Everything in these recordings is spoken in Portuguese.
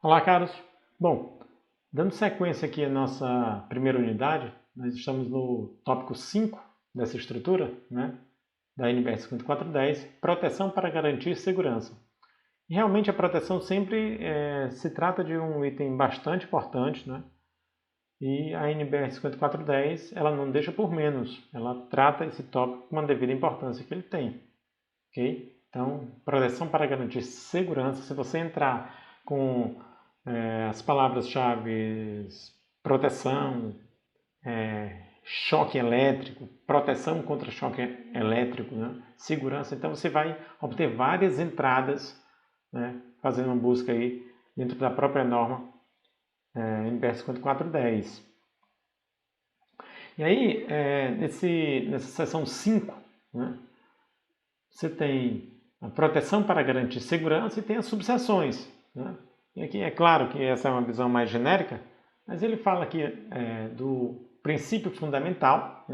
Olá, caros. Bom, dando sequência aqui à nossa primeira unidade, nós estamos no tópico 5 dessa estrutura, da NBR 5410, proteção para garantir segurança. E realmente a proteção sempre se trata de um item bastante importante, E a NBR 5410, ela não deixa por menos, ela trata esse tópico com uma devida importância que ele tem, ok? Então, proteção para garantir segurança, se você entrar com as palavras-chave proteção, choque elétrico, proteção contra choque elétrico, segurança, então você vai obter várias entradas, fazendo uma busca aí dentro da própria norma NBR 5410. E aí, nessa seção 5, você tem a proteção para garantir segurança e tem as subseções. E aqui é claro que essa é uma visão mais genérica, mas ele fala aqui do princípio fundamental,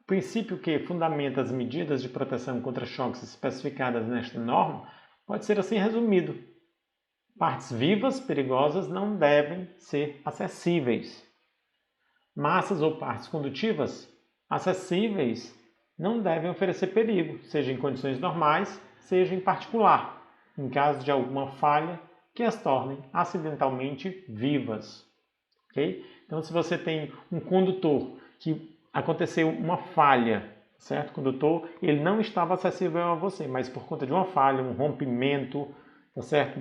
o princípio que fundamenta as medidas de proteção contra choques especificadas nesta norma pode ser assim resumido. Partes vivas perigosas não devem ser acessíveis. Massas ou partes condutivas acessíveis não devem oferecer perigo, seja em condições normais, seja em particular, em caso de alguma falha que as tornem acidentalmente vivas. Okay? Então, se você tem um condutor que aconteceu uma falha, certo? O condutor ele não estava acessível a você, mas por conta de uma falha, um rompimento, tá certo?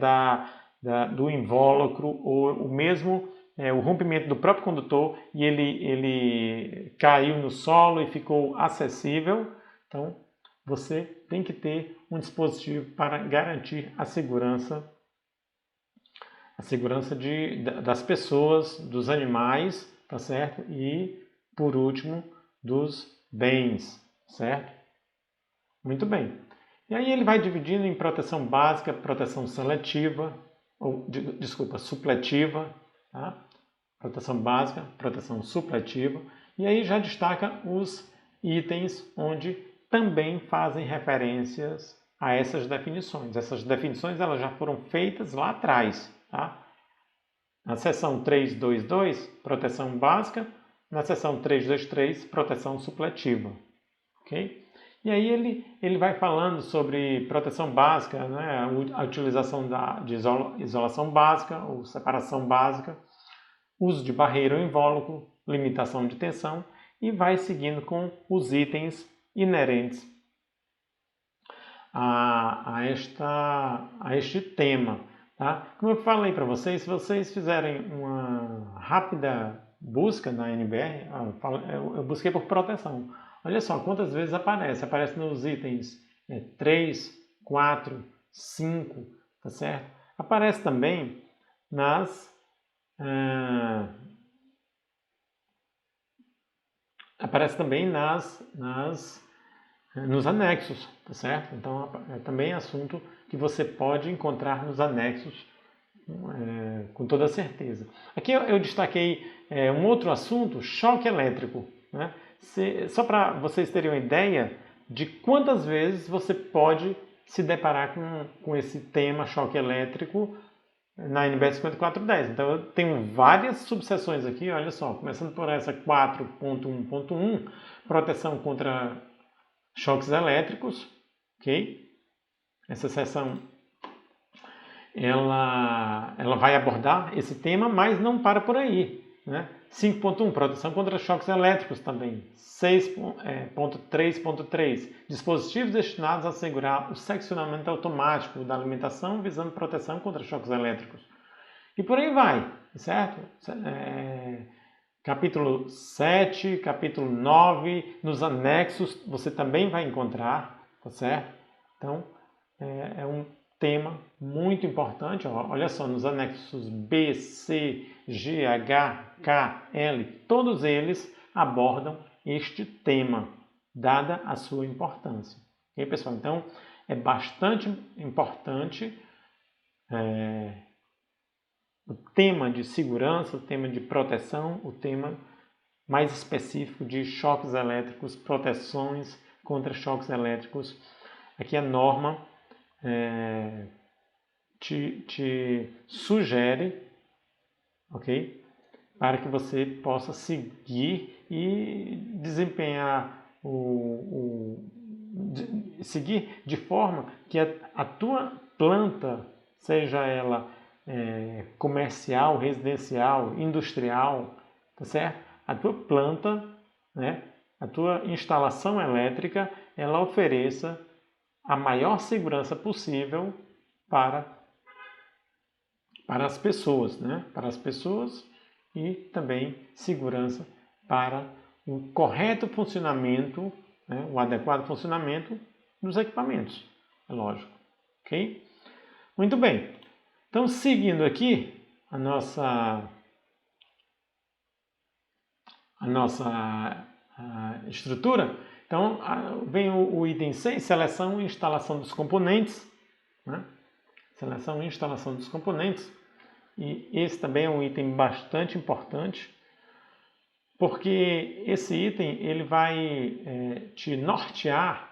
Do invólucro ou o mesmo o rompimento do próprio condutor e ele caiu no solo e ficou acessível. Então, você tem que ter um dispositivo para garantir a segurança das pessoas, dos animais, tá certo? E, por último, dos bens, certo? Muito bem. E aí ele vai dividindo em proteção básica, proteção seletiva, supletiva, tá? Proteção básica, proteção supletiva, e aí já destaca os itens onde também fazem referências a essas definições. Essas definições elas já foram feitas lá atrás, tá? Na seção 322, proteção básica, na seção 323, proteção supletiva, ok? E aí ele vai falando sobre proteção básica, a utilização de isolação básica ou separação básica, uso de barreira ou invólucro, limitação de tensão e vai seguindo com os itens inerentes a este tema. Tá? Como eu falei para vocês, se vocês fizerem uma rápida busca na NBR, eu busquei por proteção. Olha só quantas vezes aparece. Aparece nos itens 3, 4, 5, tá certo? Aparece também nos anexos, tá certo? Então é também assunto que você pode encontrar nos anexos com toda certeza. Aqui eu destaquei um outro assunto, choque elétrico. Só para vocês terem uma ideia de quantas vezes você pode se deparar com esse tema choque elétrico na NBR 5410. Então eu tenho várias subseções aqui, olha só, começando por essa 4.1.1, proteção contra choques elétricos, ok? Essa seção ela vai abordar esse tema, mas não para por aí. 5.1, proteção contra choques elétricos também. 6.3.3, dispositivos destinados a assegurar o seccionamento automático da alimentação visando proteção contra choques elétricos. E por aí vai, certo? Capítulo 7, capítulo 9, nos anexos você também vai encontrar, tá certo? Então, é um tema muito importante. Olha só, nos anexos B, C, G, H, K, L, todos eles abordam este tema, dada a sua importância. Ok, pessoal? Então, é bastante importante o tema de segurança, o tema de proteção, o tema mais específico de choques elétricos, proteções contra choques elétricos. Aqui a norma te sugere ok? Para que você possa seguir e desempenhar seguir de forma que a tua planta, seja ela comercial, residencial, industrial, tá certo? A tua planta, né, a tua instalação elétrica, ela ofereça a maior segurança possível para as pessoas, né? Para as pessoas e também segurança para o correto funcionamento, né? O adequado funcionamento dos equipamentos, é lógico, ok? Muito bem, então seguindo aqui a nossa estrutura, então vem o item 6, seleção e instalação dos componentes, né? Seleção e instalação dos componentes. E esse também é um item bastante importante, porque esse item ele vai te nortear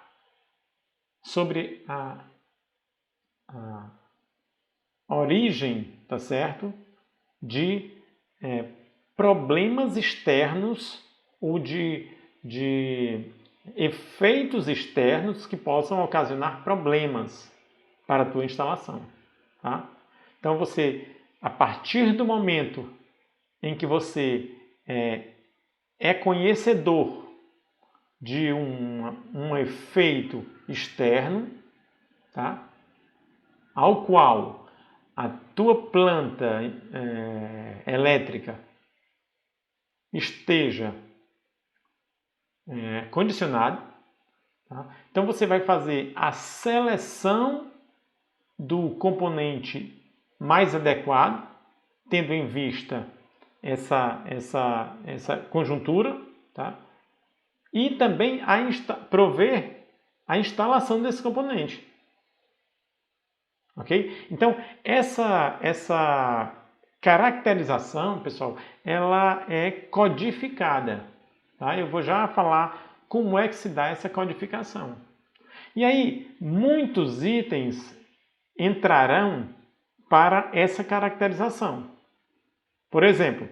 sobre a origem, tá certo, de problemas externos ou de efeitos externos que possam ocasionar problemas para a tua instalação, tá? Então você, a partir do momento em que você é conhecedor de um efeito externo, tá? Ao qual a tua planta elétrica esteja condicionada, tá? Então você vai fazer a seleção do componente mais adequado, tendo em vista essa conjuntura, tá? E também prover a instalação desse componente. Ok? Então, essa caracterização, pessoal, ela é codificada. Tá? Eu vou já falar como é que se dá essa codificação. E aí, muitos itens entrarão para essa caracterização. Por exemplo,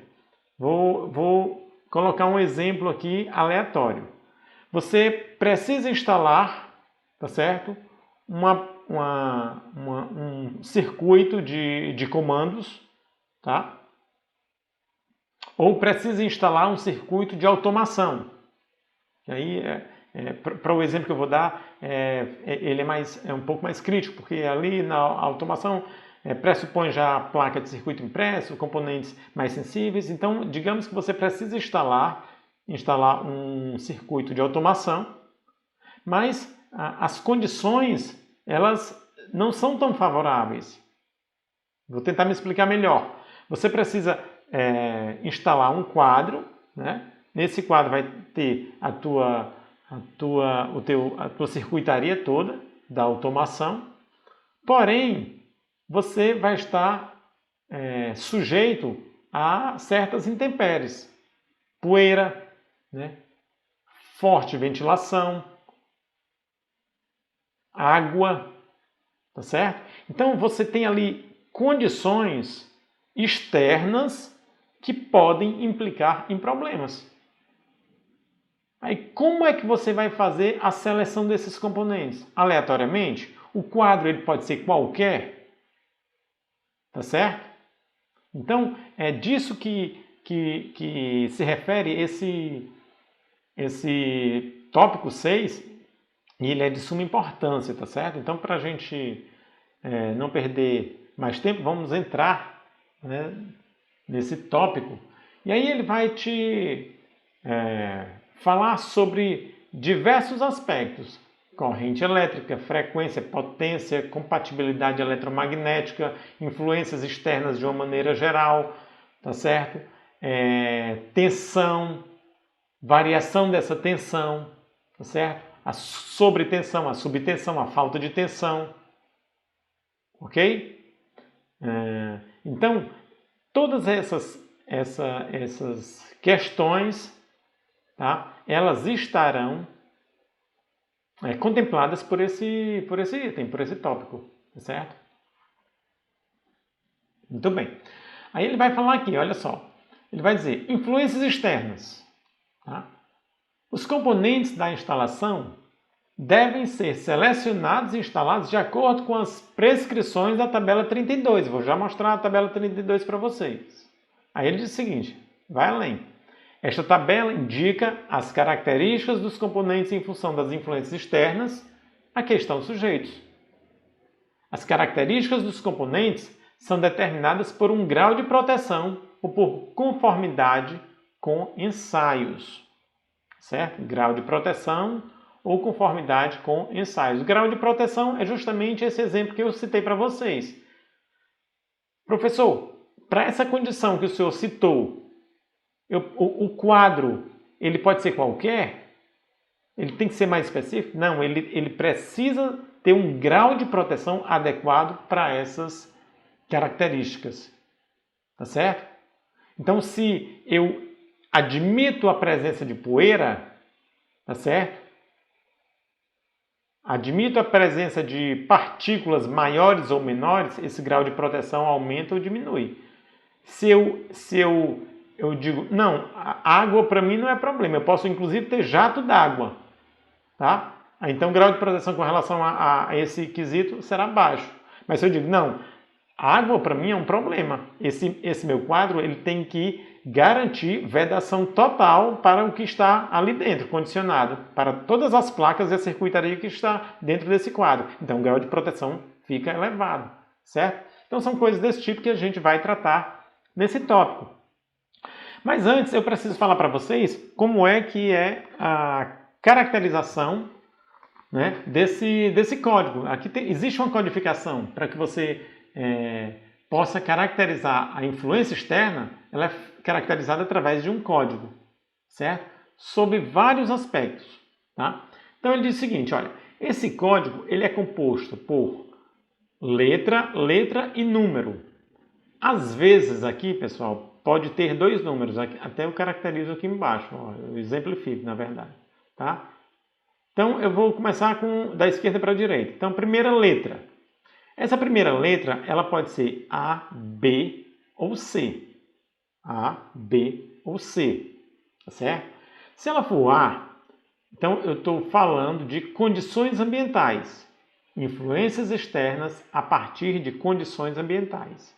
vou colocar um exemplo aqui aleatório. Você precisa instalar, tá certo? Um circuito de comandos, tá? Ou precisa instalar um circuito de automação. E aí, para o exemplo que eu vou dar, ele é um pouco mais crítico, porque ali na automação pressupõe já a placa de circuito impresso, componentes mais sensíveis. Então, digamos que você precisa instalar um circuito de automação, mas as condições elas não são tão favoráveis. Vou tentar me explicar melhor. Você precisa instalar um quadro, né? Nesse quadro vai ter a tua circuitaria toda da automação, porém você vai estar sujeito a certas intempéries, poeira, né? Forte ventilação, água, tá certo? Então você tem ali condições externas que podem implicar em problemas. Aí como é que você vai fazer a seleção desses componentes? Aleatoriamente? O quadro ele pode ser qualquer, tá certo? Então é disso que se refere esse tópico 6, e ele é de suma importância, tá certo? Então, para a gente não perder mais tempo, vamos entrar, né, nesse tópico. E aí ele vai te falar sobre diversos aspectos: corrente elétrica, frequência, potência, compatibilidade eletromagnética, influências externas de uma maneira geral, tá certo? Tensão, variação dessa tensão, tá certo? A sobretensão, a subtensão, a falta de tensão, ok? Então, todas essas questões, tá? Elas estarão contempladas por esse item, por esse tópico, tá certo? Muito bem. Aí ele vai falar aqui, olha só. Ele vai dizer, influências externas. Tá? Os componentes da instalação devem ser selecionados e instalados de acordo com as prescrições da tabela 32. Vou já mostrar a tabela 32 para vocês. Aí ele diz o seguinte, vai além. Esta tabela indica as características dos componentes em função das influências externas a que estão sujeitos. As características dos componentes são determinadas por um grau de proteção ou por conformidade com ensaios. Certo? Grau de proteção ou conformidade com ensaios. O grau de proteção é justamente esse exemplo que eu citei para vocês. Professor, para essa condição que o senhor citou, o quadro, ele pode ser qualquer? Ele tem que ser mais específico? Não, ele precisa ter um grau de proteção adequado para essas características. Tá certo? Então, se eu admito a presença de poeira, tá certo? Admito a presença de partículas maiores ou menores, esse grau de proteção aumenta ou diminui. Se eu digo, não, a água para mim não é problema, eu posso inclusive ter jato d'água, tá? Então o grau de proteção com relação a esse quesito será baixo. Mas se eu digo, não, a água para mim é um problema, esse meu quadro ele tem que garantir vedação total para o que está ali dentro, condicionado, para todas as placas e a circuitaria que está dentro desse quadro. Então o grau de proteção fica elevado, certo? Então são coisas desse tipo que a gente vai tratar nesse tópico. Mas antes eu preciso falar para vocês como é que é a caracterização, né, desse código. Aqui existe uma codificação para que você possa caracterizar a influência externa. Ela é caracterizada através de um código, certo? Sob vários aspectos, tá? Então ele diz o seguinte, olha, esse código ele é composto por letra e número. Às vezes aqui, pessoal, pode ter dois números, até eu caracterizo aqui embaixo, ó, eu exemplifico, na verdade, tá? Então eu vou começar da esquerda para a direita. Então, primeira letra. Essa primeira letra, ela pode ser A, B ou C. A, B ou C, tá certo? Se ela for A, então eu estou falando de condições ambientais, influências externas a partir de condições ambientais.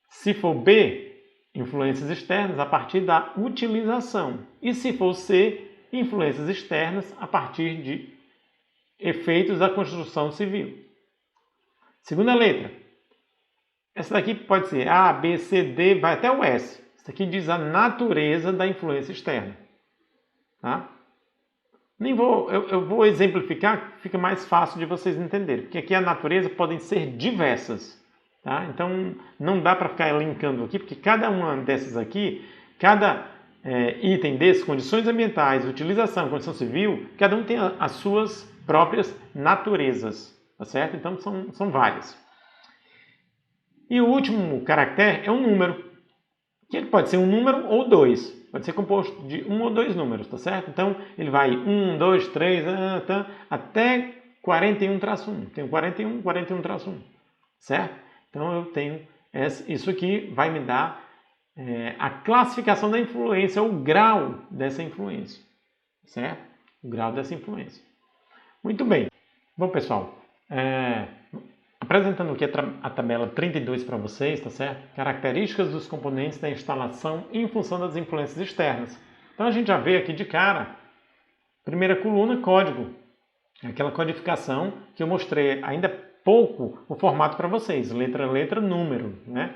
Se for B, influências externas a partir da utilização. E se for C, influências externas a partir de efeitos da construção civil. Segunda letra. Essa daqui pode ser A, B, C, D, vai até o S. Isso aqui diz a natureza da influência externa. Tá? Eu vou exemplificar, fica mais fácil de vocês entenderem. Porque aqui a natureza podem ser diversas. Tá? Então não dá para ficar linkando aqui, porque cada uma dessas aqui, cada item desses, condições ambientais, utilização, condição civil, cada um tem as suas próprias naturezas. Tá certo? Então são várias. E o último caractere é um número, que ele pode ser um número ou dois. Pode ser composto de um ou dois números, tá certo? Então, ele vai 1, 2, 3, até 41-1. Tenho 41, 41-1, certo? Então, eu tenho isso aqui, vai me dar a classificação da influência, o grau dessa influência, certo? O grau dessa influência. Muito bem. Bom, pessoal, apresentando aqui a tabela 32 para vocês, tá certo? Características dos componentes da instalação em função das influências externas. Então a gente já vê aqui de cara, primeira coluna, código. Aquela codificação que eu mostrei ainda pouco o formato para vocês, letra, número, né?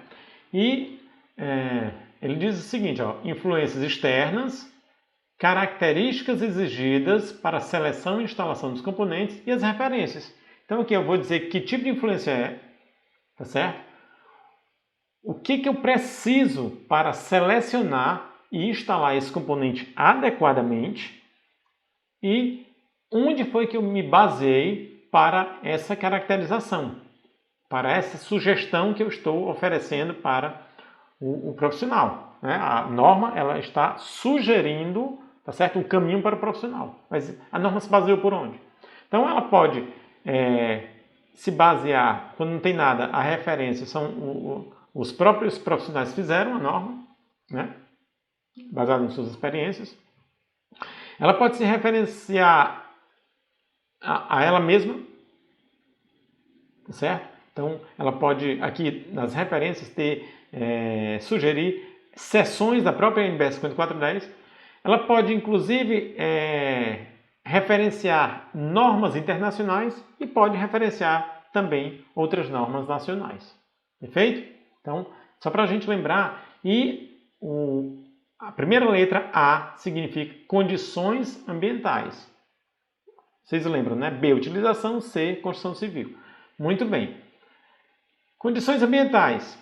E ele diz o seguinte, ó, influências externas, características exigidas para a seleção e instalação dos componentes e as referências. Então aqui eu vou dizer que tipo de influência é, tá certo? O que eu preciso para selecionar e instalar esse componente adequadamente e onde foi que eu me baseei para essa caracterização, para essa sugestão que eu estou oferecendo para o profissional, né? A norma ela está sugerindo, tá certo, um caminho para o profissional, mas a norma se baseou por onde? Então ela pode se basear, quando não tem nada, a referência são os próprios profissionais fizeram a norma, né? Baseada nas suas experiências. Ela pode se referenciar a ela mesma, certo? Então, ela pode, aqui nas referências, sugerir seções da própria NBR 5410. Ela pode, inclusive, referenciar normas internacionais e pode referenciar também outras normas nacionais. Perfeito? Então, só para a gente lembrar, a primeira letra A significa condições ambientais. Vocês lembram, né? B, utilização. C, construção civil. Muito bem. Condições ambientais.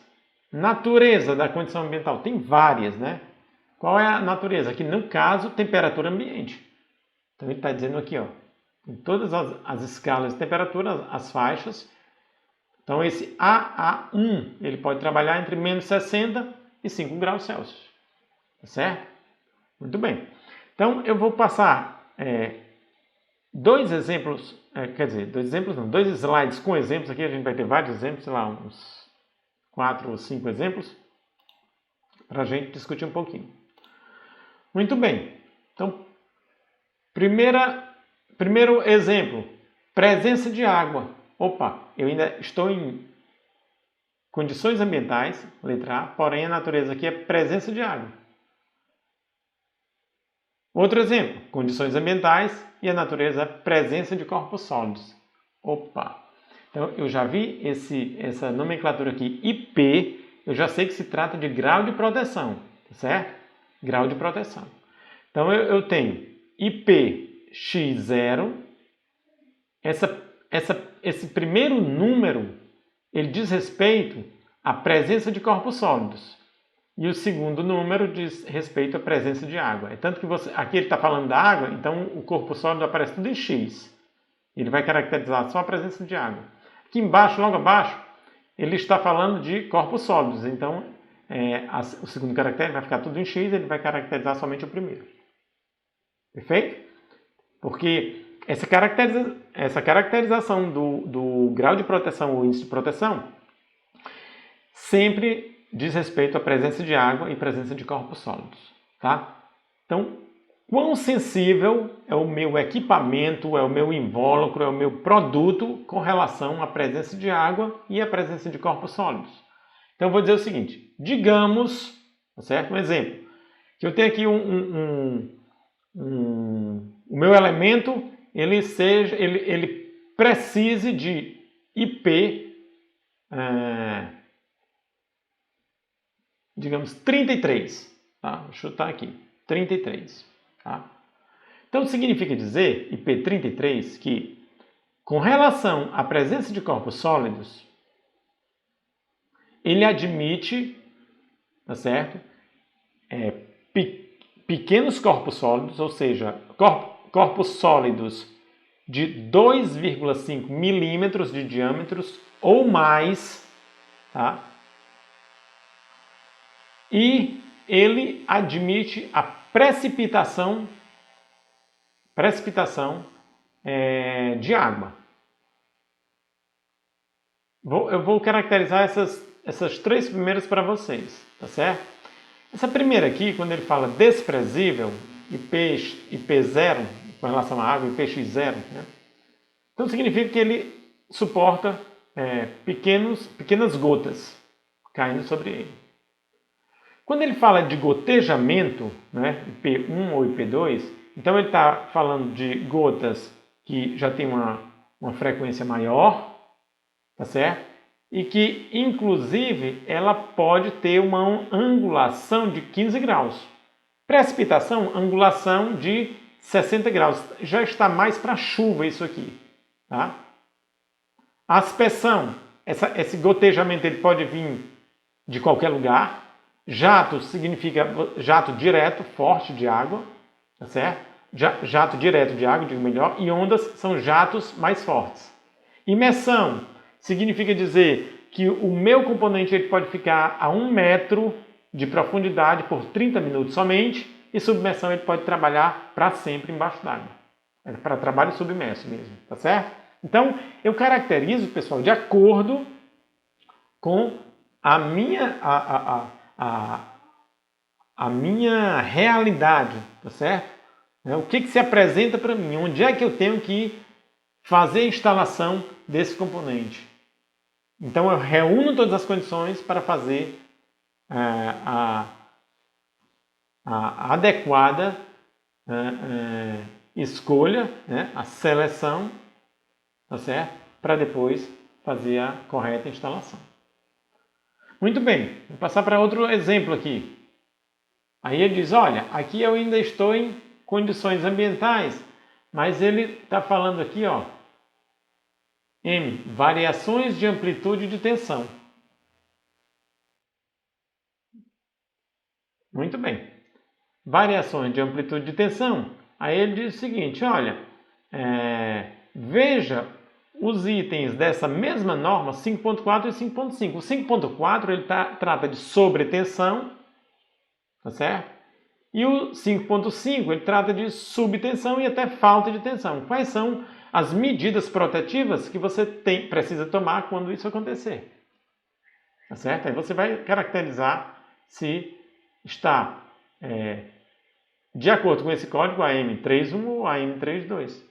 Natureza da condição ambiental. Tem várias, né? Qual é a natureza? Aqui, no caso, temperatura ambiente. Então, ele está dizendo aqui, ó, em todas as escalas de temperatura, as faixas. Então, esse AA1, ele pode trabalhar entre menos 60 e 5 graus Celsius. Tá certo? Muito bem. Então, eu vou passar dois exemplos, dois slides com exemplos aqui. A gente vai ter vários exemplos, sei lá, uns 4 ou 5 exemplos, para a gente discutir um pouquinho. Muito bem. Então, primeiro exemplo, presença de água. Opa, eu ainda estou em condições ambientais, letra A, porém a natureza aqui é presença de água. Outro exemplo, condições ambientais e a natureza é presença de corpos sólidos. Opa! Então, eu já vi essa nomenclatura aqui, IP, eu já sei que se trata de grau de proteção, certo? Grau de proteção. Então, eu tenho IPX0, esse primeiro número, ele diz respeito à presença de corpos sólidos. E o segundo número diz respeito à presença de água. É tanto que aqui ele está falando da água, então o corpo sólido aparece tudo em X. Ele vai caracterizar só a presença de água. Aqui embaixo, logo abaixo, ele está falando de corpos sólidos. Então, o segundo caractere vai ficar tudo em X, ele vai caracterizar somente o primeiro. Perfeito? Porque essa caracterização do grau de proteção ou índice de proteção sempre diz respeito à presença de água e presença de corpos sólidos. Tá? Então, quão sensível é o meu equipamento, é o meu invólucro, é o meu produto com relação à presença de água e à presença de corpos sólidos? Então, eu vou dizer o seguinte, digamos, tá certo? Um exemplo, que eu tenho aqui o meu elemento, ele precise de IP, digamos, 33. Tá? Vou chutar aqui, 33. Tá? Então, significa dizer, IP33, que com relação à presença de corpos sólidos, ele admite, tá certo? Pequenos corpos sólidos, ou seja, corpos sólidos de 2,5 milímetros de diâmetro ou mais, tá? E ele admite a precipitação de água. Eu vou caracterizar essas três primeiras para vocês, tá certo? Essa primeira aqui, quando ele fala desprezível, IP0, com relação à água, IPX0, né? Então significa que ele suporta pequenas gotas caindo sobre ele. Quando ele fala de gotejamento, né, IP1 ou IP2, então ele está falando de gotas que já tem uma frequência maior, tá certo? E que, inclusive, ela pode ter uma angulação de 15 graus. Precipitação, angulação de 60 graus. Já está mais para chuva isso aqui. Tá? Aspersão, esse gotejamento ele pode vir de qualquer lugar. Jato significa jato direto, forte de água. Tá certo? Jato direto de água, digo melhor. E ondas são jatos mais fortes. Imersão significa dizer que o meu componente ele pode ficar a 1 metro de profundidade por 30 minutos somente, e submersão ele pode trabalhar para sempre embaixo d'água. É para trabalho submerso mesmo, tá certo? Então, eu caracterizo, pessoal, de acordo com a minha, a minha realidade, tá certo? O que se apresenta para mim? Onde é que eu tenho que fazer a instalação desse componente? Então eu reúno todas as condições para fazer a adequada escolha, né? A seleção, tá certo? Para depois fazer a correta instalação. Muito bem, vou passar para outro exemplo aqui. Aí ele diz, olha, aqui eu ainda estou em condições ambientais, mas ele está falando aqui, ó, M, variações de amplitude de tensão. Muito bem. Variações de amplitude de tensão. Aí ele diz o seguinte, olha, veja os itens dessa mesma norma 5.4 e 5.5. O 5.4 ele trata de sobretensão, tá certo? E o 5.5 ele trata de subtensão e até falta de tensão. Quais são as medidas protetivas que você precisa tomar quando isso acontecer? Tá certo? Aí você vai caracterizar se está de acordo com esse código AM31 ou AM32.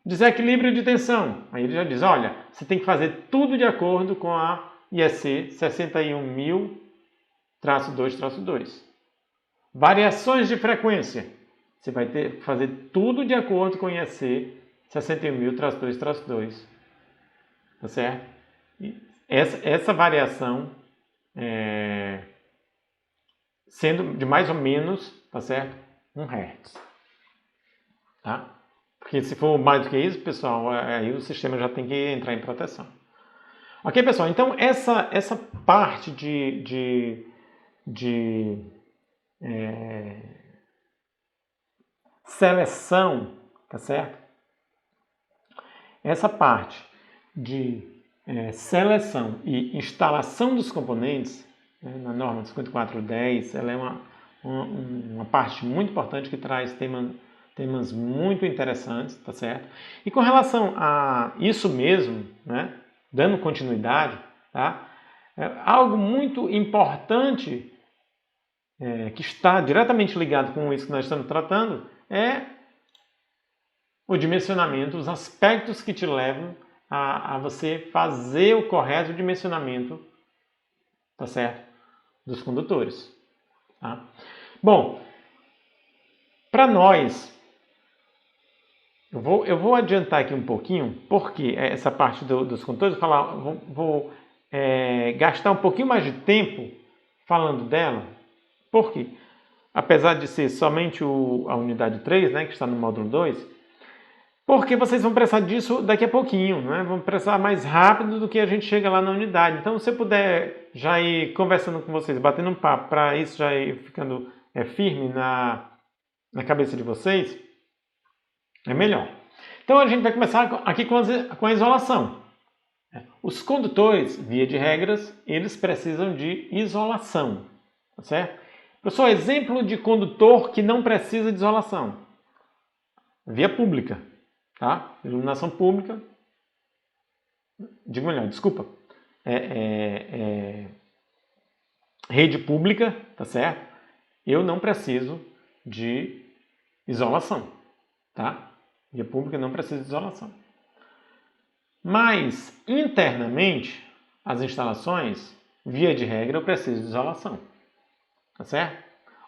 Desequilíbrio de tensão. Aí ele já diz, olha, você tem que fazer tudo de acordo com a IEC 61000-2-2. Variações de frequência. Você vai ter que fazer tudo de acordo com o IEC 61000-2-2. Tá certo? Essa variação sendo de mais ou menos, tá certo? 1 Hz. Tá? Porque se for mais do que isso, pessoal, aí o sistema já tem que entrar em proteção. Ok, pessoal? Então, essa parte de seleção, tá certo? Essa parte de seleção e instalação dos componentes, na norma 5410, ela é uma parte muito importante que traz temas muito interessantes, tá certo? E com relação a isso mesmo, né, dando continuidade, tá? Algo muito importante que está diretamente ligado com isso que nós estamos tratando é o dimensionamento, os aspectos que te levam a você fazer o correto dimensionamento, tá certo? Dos condutores. Tá? Bom, para nós, eu vou adiantar aqui um pouquinho, porque essa parte dos condutores, vou gastar um pouquinho mais de tempo falando dela. Por quê? Apesar de ser somente a unidade 3, né, que está no módulo 2, porque vocês vão precisar disso daqui a pouquinho, né? Vão precisar mais rápido do que a gente chega lá na unidade. Então, se eu puder já ir conversando com vocês, batendo um papo, para isso já ir ficando firme na cabeça de vocês, é melhor. Então, a gente vai começar aqui com a isolação. Os condutores, via de regras, eles precisam de isolação, tá certo? Professor, exemplo de condutor que não precisa de isolação. Via pública. Tá? Iluminação pública, digo melhor, desculpa, rede pública, tá certo? Eu não preciso de isolação, tá? Via pública não precisa de isolação. Mas, internamente, as instalações, via de regra, eu preciso de isolação, tá certo?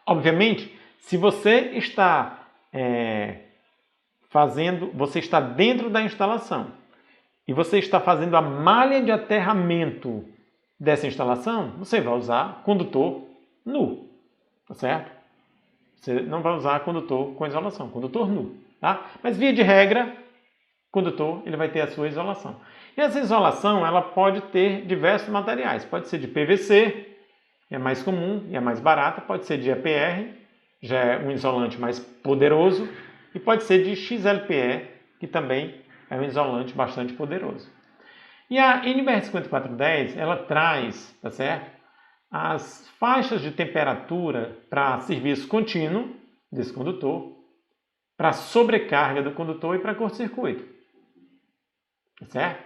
Obviamente, se você está você está dentro da instalação e você está fazendo a malha de aterramento dessa instalação, você vai usar condutor nu, tá certo? Você não vai usar condutor com isolação, condutor nu, tá? Mas via de regra, condutor ele vai ter a sua isolação. E essa isolação ela pode ter diversos materiais, pode ser de PVC, é mais comum e é mais barata, pode ser de EPR, já é um isolante mais poderoso, e pode ser de XLPE, que também é um isolante bastante poderoso. E a NBR 5410, ela traz, tá certo? As faixas de temperatura para serviço contínuo desse condutor, para sobrecarga do condutor e para curto-circuito. Tá certo?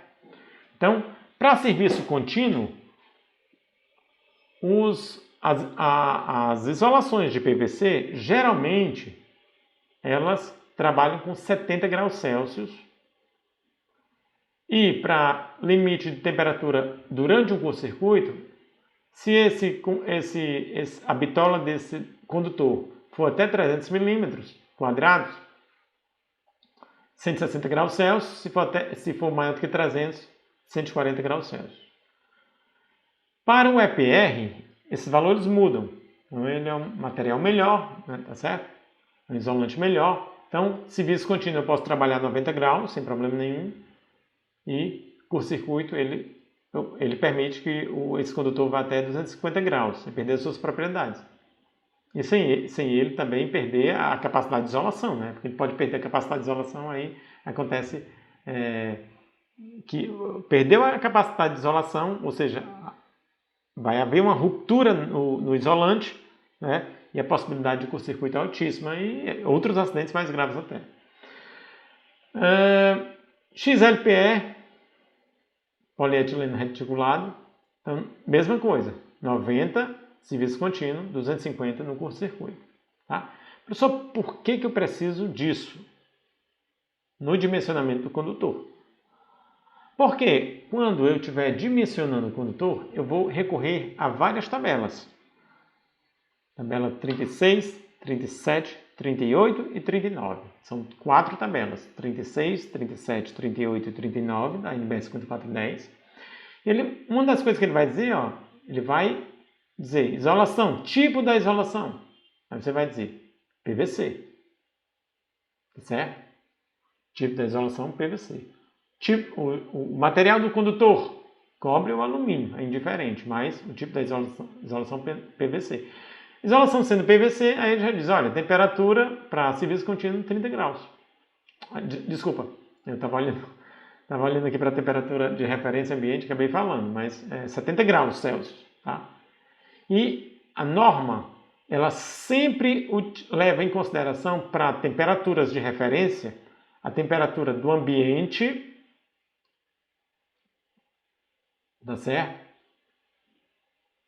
Então, para serviço contínuo, as isolações de PVC, geralmente, elas trabalham com 70 graus Celsius. E para limite de temperatura durante um curto-circuito, se a bitola desse condutor for até 300 milímetros quadrados, 160 graus Celsius, se for maior do que 300, 140 graus Celsius. Para o EPR, esses valores mudam. Então, ele é um material melhor, né, tá certo? Um isolante melhor. Então, serviço contínuo eu posso trabalhar 90 graus, sem problema nenhum. E curto-circuito, ele permite que esse condutor vá até 250 graus, sem perder as suas propriedades. E sem ele também perder a capacidade de isolação, né? Porque ele pode perder a capacidade de isolação, aí acontece que perdeu a capacidade de isolação, ou seja, vai haver uma ruptura no isolante, né? E a possibilidade de curto-circuito é altíssima e outros acidentes mais graves até. XLPE, polietileno reticulado, então, mesma coisa, 90 serviço contínuo, 250 no curto-circuito. Tá? Professor, por que eu preciso disso no dimensionamento do condutor? Porque quando eu estiver dimensionando o condutor, eu vou recorrer a várias tabelas. Tabela 36, 37, 38 e 39. São 4 tabelas, 36, 37, 38 e 39 da NBR 5410. Uma das coisas que ele vai dizer, ele vai dizer isolação, tipo da isolação. Aí você vai dizer PVC. Certo? Tipo da isolação, PVC. O material do condutor, cobre ou alumínio, é indiferente, mas o tipo da isolação PVC. Isolação sendo PVC, aí ele já diz, olha, temperatura para serviço contínuo 30 graus. Desculpa, eu estava olhando aqui para a temperatura de referência ambiente, acabei falando, mas 70 graus Celsius. Tá? E a norma, ela sempre leva em consideração para temperaturas de referência a temperatura do ambiente, tá certo?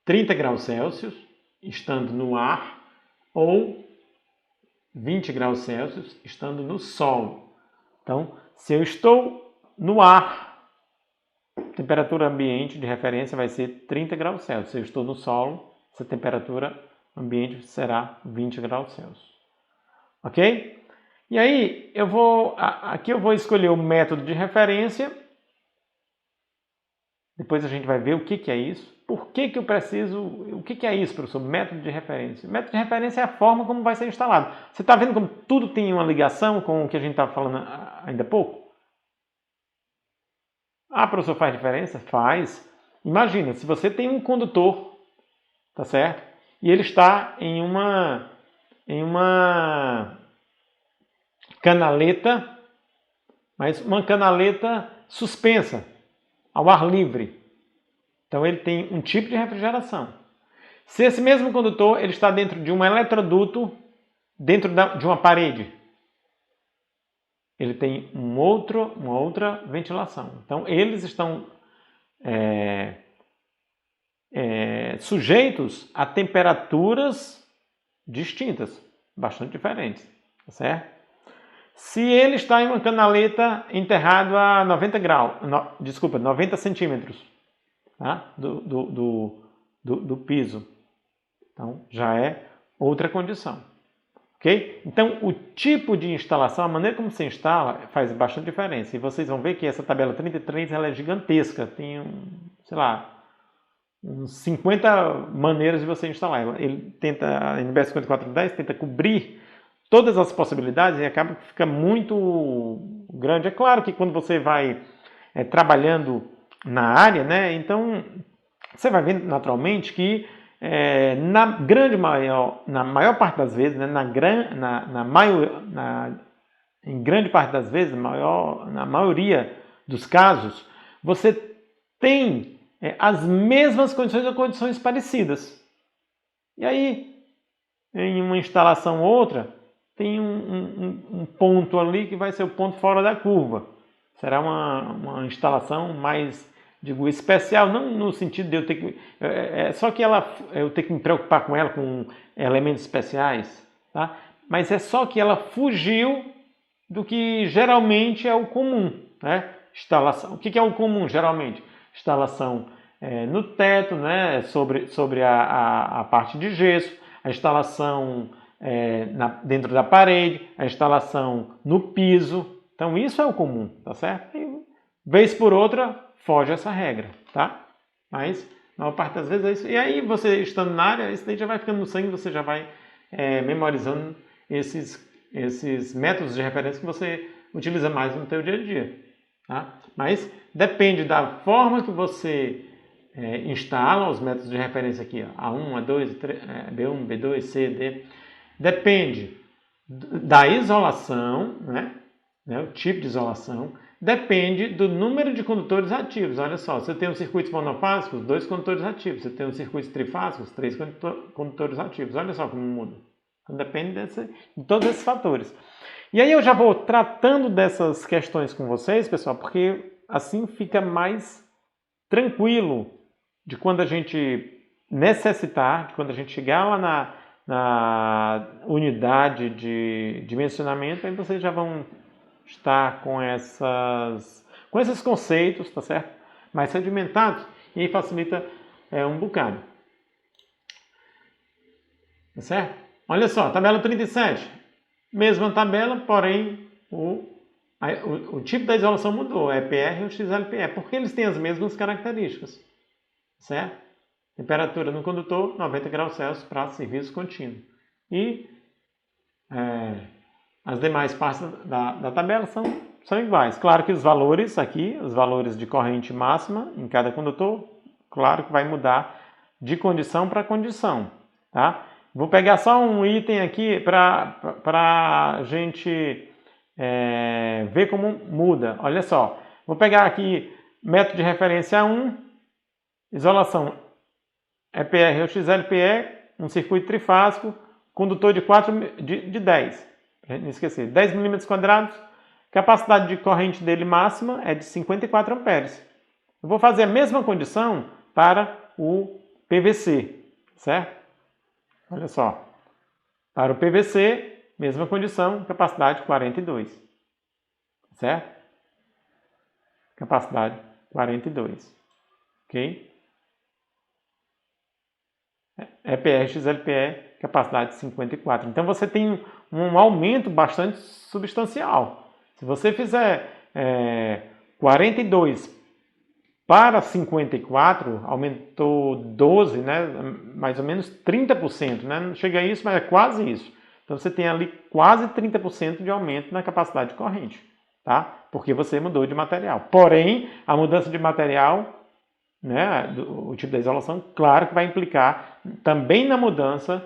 30 graus Celsius, estando no ar, ou 20 graus Celsius, estando no solo. Então, se eu estou no ar, temperatura ambiente de referência vai ser 30 graus Celsius. Se eu estou no solo, essa temperatura ambiente será 20 graus Celsius. Ok? E aí, aqui eu vou escolher o método de referência. Depois a gente vai ver o que é isso. Por que eu preciso... O que é isso, professor? Método de referência. Método de referência é a forma como vai ser instalado. Você está vendo como tudo tem uma ligação com o que a gente estava falando ainda há pouco? Ah, professor, faz diferença? Faz. Imagina, se você tem um condutor, tá certo? E ele está em uma canaleta, mas uma canaleta suspensa, ao ar livre. Então ele tem um tipo de refrigeração. Se esse mesmo condutor ele está dentro de um eletroduto, dentro de uma parede, ele tem uma outra ventilação. Então eles estão sujeitos a temperaturas distintas, bastante diferentes, tá certo? Se ele está em uma canaleta enterrado a 90 graus, 90 centímetros, tá? do piso, então já é outra condição, ok? Então o tipo de instalação, a maneira como você instala faz bastante diferença, e vocês vão ver que essa tabela 33 ela é gigantesca, tem sei lá, uns 50 maneiras de você instalar. A NBR 5410 tenta cobrir todas as possibilidades e acaba que fica muito grande. É claro que quando você vai trabalhando na área, né, então você vai ver naturalmente que na maior parte das vezes, né, em grande parte das vezes, na maioria dos casos, você tem as mesmas condições ou condições parecidas. E aí, em uma instalação ou outra, tem um ponto ali que vai ser o ponto fora da curva. Será uma instalação mais digo especial, não no sentido de eu ter que... só que eu ter que me preocupar com ela, com elementos especiais, tá? Mas é só que ela fugiu do que geralmente é o comum, né? Instalação. O que é o comum, geralmente? Instalação no teto, né? sobre a parte de gesso, a instalação dentro da parede, a instalação no piso. Então, isso é o comum, tá certo? E, vez por outra, foge essa regra, tá? Mas, na maior parte das vezes é isso. E aí, você estando na área, isso daí já vai ficando no sangue, você já vai memorizando esses métodos de referência que você utiliza mais no seu dia a dia, tá? Mas depende da forma que você instala os métodos de referência aqui, ó, A1, A2, B1, B2, C, D. Depende da isolação, né? O tipo de isolação, depende do número de condutores ativos. Olha só, você tem um circuitos monofásicos, 2 condutores ativos. Você tem um circuitos trifásicos, 3 condutores ativos. Olha só como muda. Então, depende de todos esses fatores. E aí eu já vou tratando dessas questões com vocês, pessoal, porque assim fica mais tranquilo de quando a gente necessitar, de quando a gente chegar lá na unidade de dimensionamento, aí vocês já vão estar com esses conceitos, tá certo? Mais sedimentados, e aí facilita um bocado. Tá certo? Olha só, tabela 37. Mesma tabela, porém o tipo da isolação mudou, é EPR e o XLPE, porque eles têm as mesmas características. Certo? Temperatura no condutor, 90 graus Celsius para serviço contínuo. E as demais partes da tabela são iguais. Claro que os valores aqui, os valores de corrente máxima em cada condutor, claro que vai mudar de condição para condição. Tá? Vou pegar só um item aqui para a gente ver como muda. Olha só, vou pegar aqui método de referência 1, isolação EPR ou XLPE, um circuito trifásico, condutor de 10. Não esquecer, 10 mm², capacidade de corrente dele máxima é de 54 amperes. Eu vou fazer a mesma condição para o PVC, certo? Olha só, para o PVC, mesma condição, capacidade 42, certo? Capacidade 42, ok? EPR, XLPE, capacidade 54. Então você tem um aumento bastante substancial. Se você fizer 42 para 54, aumentou 12, né? Mais ou menos 30%. Né? Não chega a isso, mas é quase isso. Então você tem ali quase 30% de aumento na capacidade de corrente. Tá? Porque você mudou de material. Porém, a mudança de material, né, o tipo da isolação, claro que vai implicar também na mudança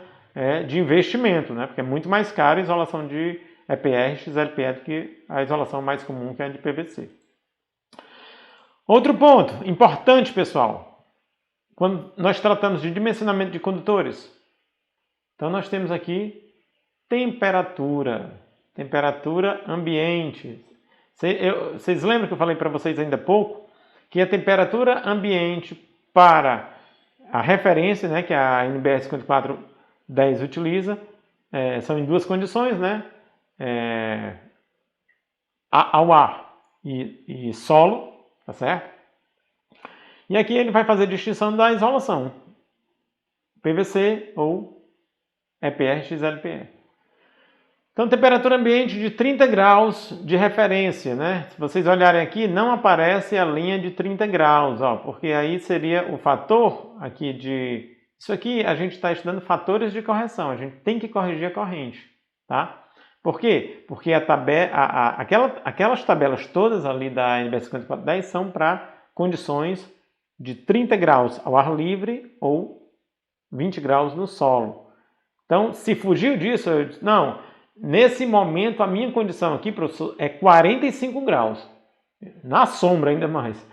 de investimento, né, porque é muito mais caro a isolação de EPR, XLPE do que a isolação mais comum, que é a de PVC. Outro ponto importante, pessoal, quando nós tratamos de dimensionamento de condutores, então nós temos aqui temperatura ambiente. Vocês lembram que eu falei para vocês ainda há pouco que a temperatura ambiente para a referência, né, que a NBR 5410 utiliza, são em duas condições, né, ao ar e solo, tá certo? E aqui ele vai fazer a distinção da isolação, PVC ou EPR XLPE. Então, temperatura ambiente de 30 graus de referência, né? Se vocês olharem aqui, não aparece a linha de 30 graus, ó, porque aí seria o fator aqui de... Isso aqui a gente está estudando fatores de correção, a gente tem que corrigir a corrente, tá? Por quê? Porque aquelas tabelas todas ali da NBR 5410 são para condições de 30 graus ao ar livre ou 20 graus no solo. Então, se fugiu disso, eu disse, não... Nesse momento, a minha condição aqui, professor, é 45 graus. Na sombra ainda mais.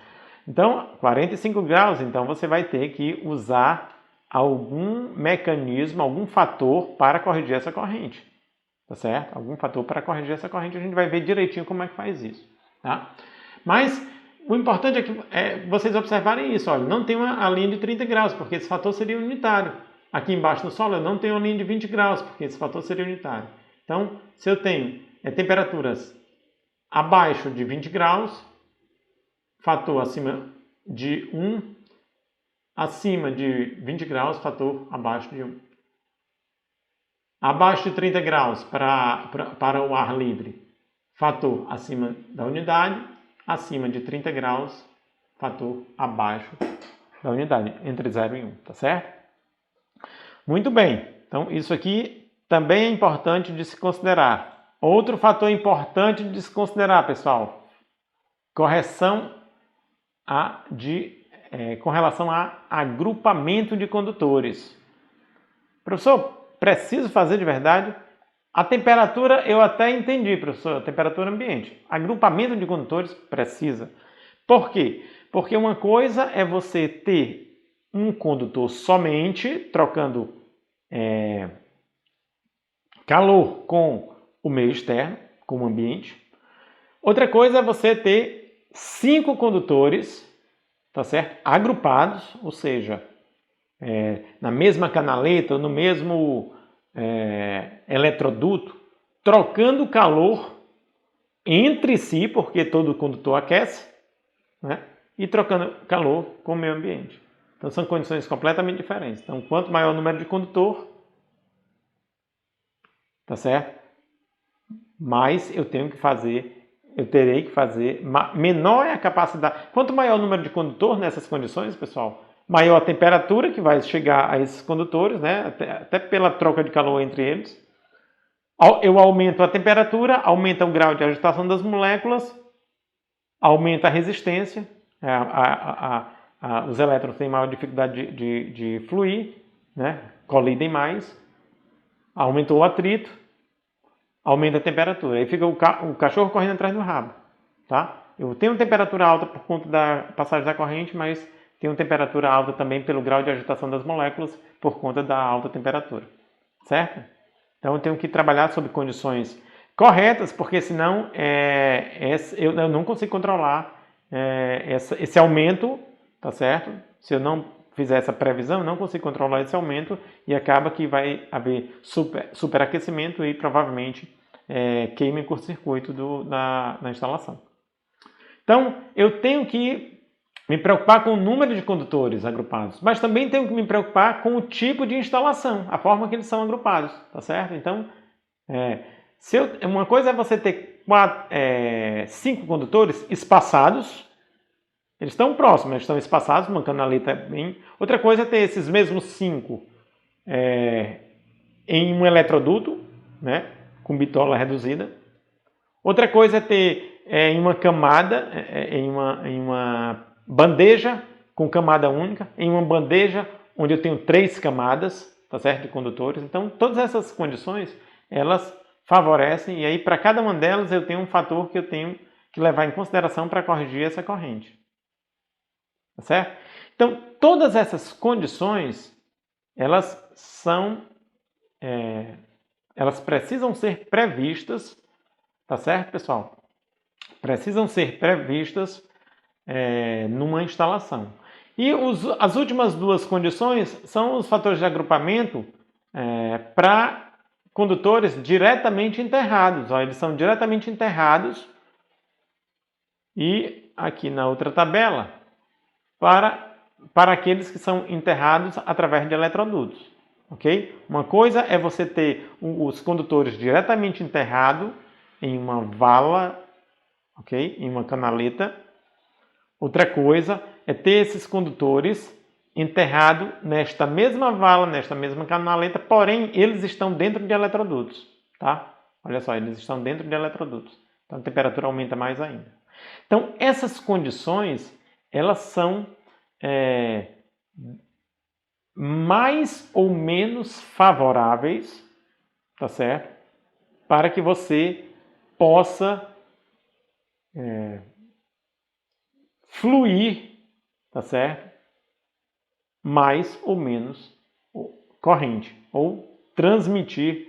Então, 45 graus, então você vai ter que usar algum mecanismo, algum fator para corrigir essa corrente. Tá certo? Algum fator para corrigir essa corrente. A gente vai ver direitinho como é que faz isso. Tá? Mas, o importante é vocês observarem isso. Olha, não tem a linha de 30 graus, porque esse fator seria unitário. Aqui embaixo no solo eu não tenho a linha de 20 graus, porque esse fator seria unitário. Então, se eu tenho temperaturas abaixo de 20 graus, fator acima de 1, acima de 20 graus, fator abaixo de 1. Abaixo de 30 graus para o ar livre, fator acima da unidade. Acima de 30 graus, fator abaixo da unidade, entre 0 e 1, tá certo? Muito bem, então isso aqui também é importante de se considerar. Outro fator importante de se considerar, pessoal, correção com relação a agrupamento de condutores. Professor, preciso fazer de verdade? A temperatura eu até entendi, professor, a temperatura ambiente. Agrupamento de condutores precisa. Por quê? Porque uma coisa é você ter um condutor somente, trocando calor com o meio externo, com o ambiente. Outra coisa é você ter 5 condutores, tá certo? Agrupados, ou seja, na mesma canaleta, ou no mesmo eletroduto, trocando calor entre si, porque todo condutor aquece, né? E trocando calor com o meio ambiente. Então são condições completamente diferentes. Então, quanto maior o número de condutor, tá certo? Mais eu terei que fazer, menor é a capacidade. Quanto maior o número de condutor nessas condições, pessoal, maior a temperatura que vai chegar a esses condutores, né? Até pela troca de calor entre eles. Eu aumento a temperatura, aumenta o grau de agitação das moléculas, aumenta a resistência, os elétrons têm maior dificuldade de fluir, né? Colidem mais, aumenta o atrito, aumenta a temperatura. Aí fica o cachorro correndo atrás do rabo. Tá? Eu tenho temperatura alta por conta da passagem da corrente, mas tenho temperatura alta também pelo grau de agitação das moléculas por conta da alta temperatura. Certo? Então eu tenho que trabalhar sob condições corretas, porque senão eu não consigo controlar esse aumento, tá certo? Se eu não fizer essa previsão, eu não consigo controlar esse aumento e acaba que vai haver superaquecimento e provavelmente queima em curto-circuito na instalação. Então, eu tenho que me preocupar com o número de condutores agrupados, mas também tenho que me preocupar com o tipo de instalação, a forma que eles são agrupados, tá certo? Então, uma coisa é você ter 5 condutores espaçados, eles estão próximos, eles estão espaçados, uma canaleta bem... Outra coisa é ter esses mesmos 5 em um eletroduto, né, com bitola reduzida. Outra coisa é ter em uma camada, em uma bandeja com camada única, em uma bandeja onde eu tenho 3 camadas, tá certo, de condutores. Então, todas essas condições, elas favorecem, e aí para cada uma delas eu tenho um fator que eu tenho que levar em consideração para corrigir essa corrente. Tá certo? Então, todas essas condições, elas precisam ser previstas, tá certo, pessoal? Precisam ser previstas numa instalação. E as últimas 2 condições são os fatores de agrupamento para condutores diretamente enterrados. Ó, eles são diretamente enterrados. E aqui na outra tabela, para aqueles que são enterrados através de eletrodutos. Okay? Uma coisa é você ter os condutores diretamente enterrados em uma vala, okay? Em uma canaleta. Outra coisa é ter esses condutores enterrados nesta mesma vala, nesta mesma canaleta, porém eles estão dentro de eletrodutos. Tá? Olha só, eles estão dentro de eletrodutos. Então a temperatura aumenta mais ainda. Então essas condições, elas são mais ou menos favoráveis, tá certo? Para que você possa fluir, tá certo? Mais ou menos corrente, ou transmitir,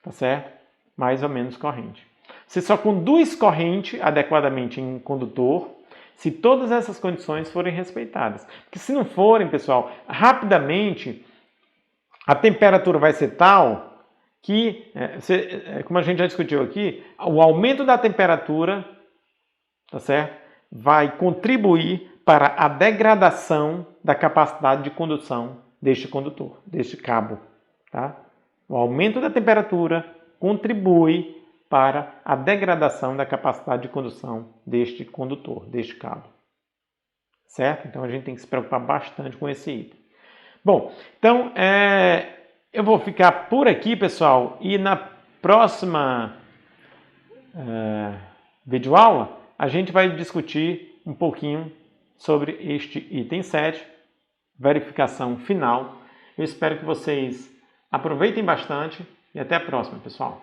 tá certo? Mais ou menos corrente. Você só conduz corrente adequadamente em um condutor se todas essas condições forem respeitadas. Porque se não forem, pessoal, rapidamente a temperatura vai ser tal que, como a gente já discutiu aqui, o aumento da temperatura, tá certo, vai contribuir para a degradação da capacidade de condução deste condutor, deste cabo. Tá? O aumento da temperatura contribui para a degradação da capacidade de condução deste condutor, deste cabo. Certo? Então a gente tem que se preocupar bastante com esse item. Bom, então eu vou ficar por aqui, pessoal, e na próxima videoaula a gente vai discutir um pouquinho sobre este item 7, verificação final. Eu espero que vocês aproveitem bastante e até a próxima, pessoal.